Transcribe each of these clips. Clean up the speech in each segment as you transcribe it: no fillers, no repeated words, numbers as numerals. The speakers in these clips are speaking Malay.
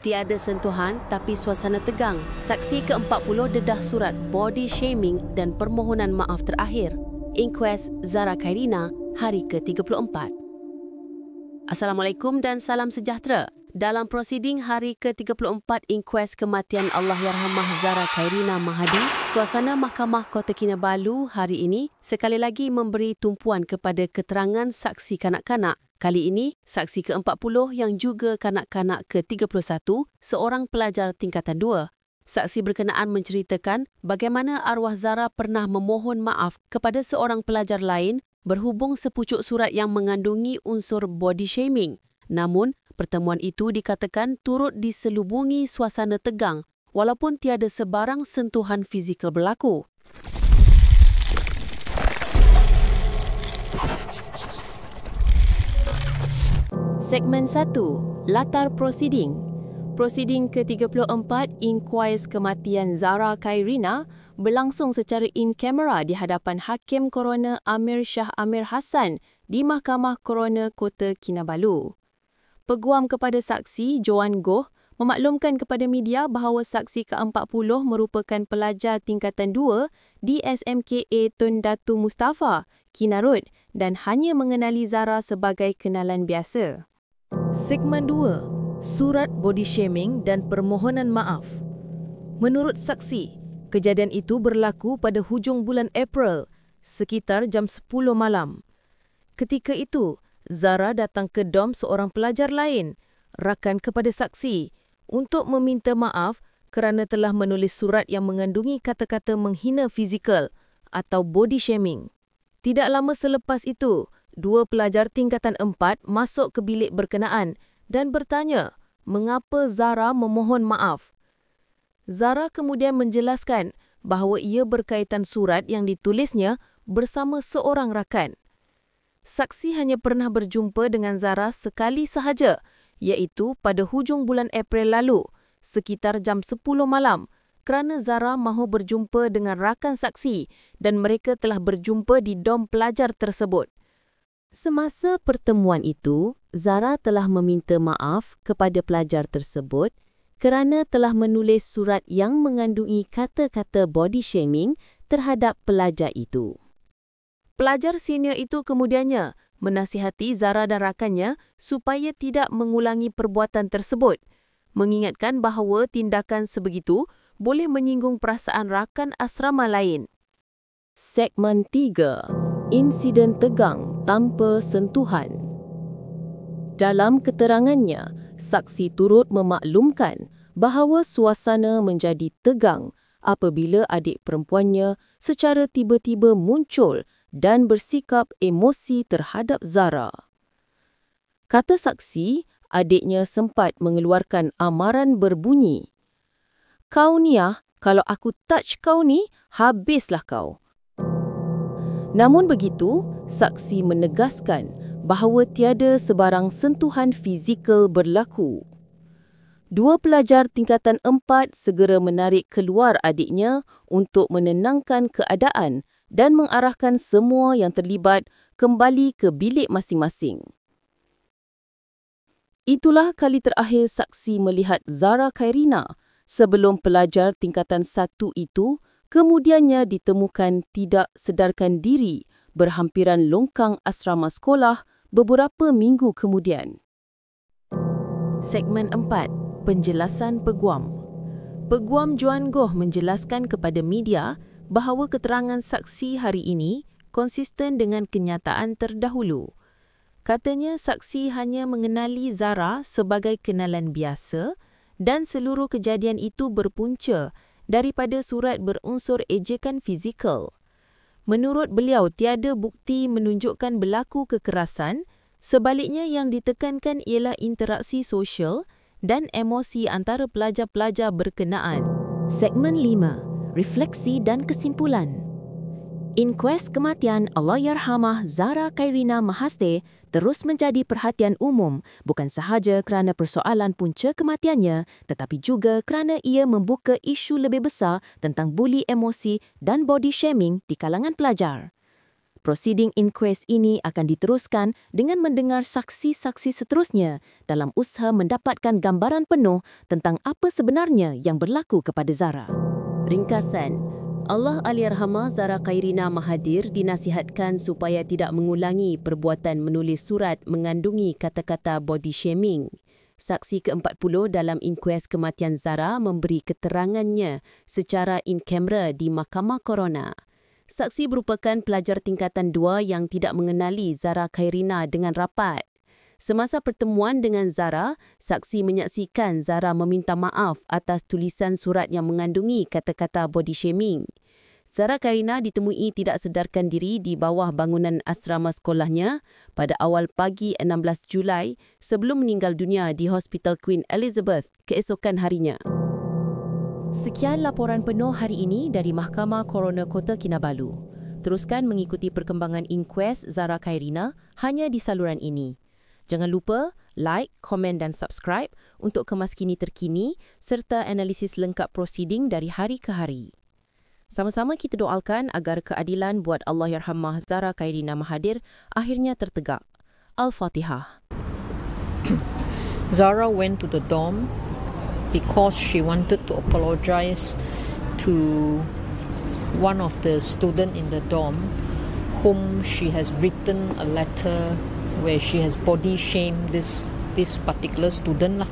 Tiada sentuhan tapi suasana tegang. Saksi ke-40 dedah surat body shaming dan permohonan maaf terakhir. Inquest Zara Khairina, hari ke-34. Assalamualaikum dan salam sejahtera. Dalam prosiding hari ke-34 inquest kematian Allahyarhamah Zara Khairina Mahadi, suasana Mahkamah Kota Kinabalu hari ini sekali lagi memberi tumpuan kepada keterangan saksi kanak-kanak. Kali ini, saksi ke-40 yang juga kanak-kanak ke-31, seorang pelajar tingkatan 2. Saksi berkenaan menceritakan bagaimana arwah Zara pernah memohon maaf kepada seorang pelajar lain berhubung sepucuk surat yang mengandungi unsur body shaming. Namun, pertemuan itu dikatakan turut diselubungi suasana tegang walaupun tiada sebarang sentuhan fizikal berlaku. Segmen 1. Latar prosiding. Prosiding ke-34 inquest kematian Zara Khairina berlangsung secara in camera di hadapan Hakim Coroner Amir Shah Amir Hassan di Mahkamah Coroner Kota Kinabalu. Peguam kepada saksi Joan Goh memaklumkan kepada media bahawa saksi ke-40 merupakan pelajar tingkatan 2 di SMKA Tun Datu Mustafa, Kinarut dan hanya mengenali Zara sebagai kenalan biasa. Segmen 2. Surat body shaming dan permohonan maaf. Menurut saksi, kejadian itu berlaku pada hujung bulan April, sekitar jam 10 malam. Ketika itu, Zara datang ke dom seorang pelajar lain, rakan kepada saksi, untuk meminta maaf kerana telah menulis surat yang mengandungi kata-kata menghina fizikal atau body shaming. Tidak lama selepas itu, dua pelajar tingkatan 4 masuk ke bilik berkenaan dan bertanya mengapa Zara memohon maaf. Zara kemudian menjelaskan bahawa ia berkaitan surat yang ditulisnya bersama seorang rakan. Saksi hanya pernah berjumpa dengan Zara sekali sahaja, iaitu pada hujung bulan April lalu, sekitar jam 10 malam, kerana Zara mahu berjumpa dengan rakan saksi dan mereka telah berjumpa di dom pelajar tersebut. Semasa pertemuan itu, Zara telah meminta maaf kepada pelajar tersebut kerana telah menulis surat yang mengandungi kata-kata body shaming terhadap pelajar itu. Pelajar senior itu kemudiannya menasihati Zara dan rakannya supaya tidak mengulangi perbuatan tersebut, mengingatkan bahawa tindakan sebegitu boleh menyinggung perasaan rakan asrama lain. Segmen 3. Insiden tegang tanpa sentuhan. Dalam keterangannya, saksi turut memaklumkan bahawa suasana menjadi tegang apabila adik perempuannya secara tiba-tiba muncul dan bersikap emosi terhadap Zara. Kata saksi, adiknya sempat mengeluarkan amaran berbunyi, "Kau ni kalau aku touch kau ni, habislah kau." Namun begitu, saksi menegaskan bahawa tiada sebarang sentuhan fizikal berlaku. Dua pelajar tingkatan 4 segera menarik keluar adiknya untuk menenangkan keadaan dan mengarahkan semua yang terlibat kembali ke bilik masing-masing. Itulah kali terakhir saksi melihat Zara Khairina sebelum pelajar tingkatan 1 itu kemudiannya ditemukan tidak sedarkan diri berhampiran longkang asrama sekolah beberapa minggu kemudian. Segmen 4. Penjelasan peguam. Peguam Joan Goh menjelaskan kepada media bahawa keterangan saksi hari ini konsisten dengan kenyataan terdahulu. Katanya saksi hanya mengenali Zara sebagai kenalan biasa dan seluruh kejadian itu berpunca daripada surat berunsur ejekan fizikal. Menurut beliau, tiada bukti menunjukkan berlaku kekerasan, sebaliknya yang ditekankan ialah interaksi sosial dan emosi antara pelajar-pelajar berkenaan. Segmen 5. Refleksi dan kesimpulan. Inquest kematian Allahyarhamah Zara Khairina Mahadi terus menjadi perhatian umum bukan sahaja kerana persoalan punca kematiannya tetapi juga kerana ia membuka isu lebih besar tentang buli emosi dan body shaming di kalangan pelajar. Prosiding inquest ini akan diteruskan dengan mendengar saksi-saksi seterusnya dalam usaha mendapatkan gambaran penuh tentang apa sebenarnya yang berlaku kepada Zara. Ringkasan, Allah Allahyarhamah Zara Khairina Mahathir dinasihatkan supaya tidak mengulangi perbuatan menulis surat mengandungi kata-kata body shaming. Saksi ke-40 dalam inkues kematian Zara memberi keterangannya secara in camera di Mahkamah Coroner. Saksi merupakan pelajar tingkatan 2 yang tidak mengenali Zara Khairina dengan rapat. Semasa pertemuan dengan Zara, saksi menyaksikan Zara meminta maaf atas tulisan surat yang mengandungi kata-kata body shaming. Zara Khairina ditemui tidak sedarkan diri di bawah bangunan asrama sekolahnya pada awal pagi 16 Julai sebelum meninggal dunia di Hospital Queen Elizabeth keesokan harinya. Sekian laporan penuh hari ini dari Mahkamah Coroner Kota Kinabalu. Teruskan mengikuti perkembangan inkues Zara Khairina hanya di saluran ini. Jangan lupa like, komen dan subscribe untuk kemaskini terkini serta analisis lengkap prosiding dari hari ke hari. Sama-sama kita doakan agar keadilan buat Allahyarhamah Zara Khairina Mahathir akhirnya tertegak. Al-Fatihah. Zara went to the dorm because she wanted to apologize to one of the students in the dorm whom she has written a letter where she has body shamed this particular student lah.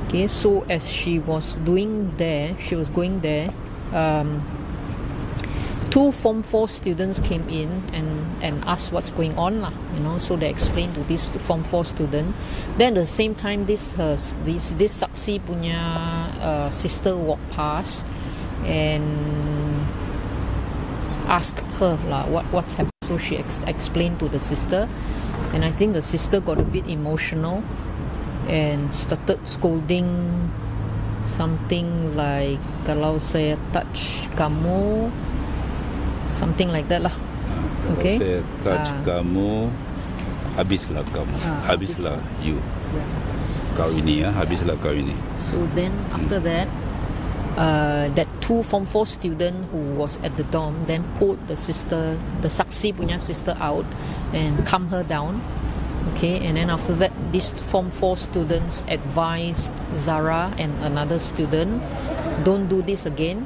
Okay, so as she was going there, two Form 4 students came in and asked what's going on lah, so they explained to this Form 4 student. Then at the same time, this saksi punya sister walked past and asked her lah what's happened. So she explained to the sister, and I think the sister got a bit emotional and started scolding something like, kalau saya touch kamu, something like that lah. Okay. Kalau saya touch kamu, habislah kamu. Habislah you. Kau ini habislah kau ini. So then after that, that two Form 4 student who was at the dorm then pulled the saksi punya sister out and calm her down. Okay, and then after that, these Form 4 students advised Zara and another student, don't do this again.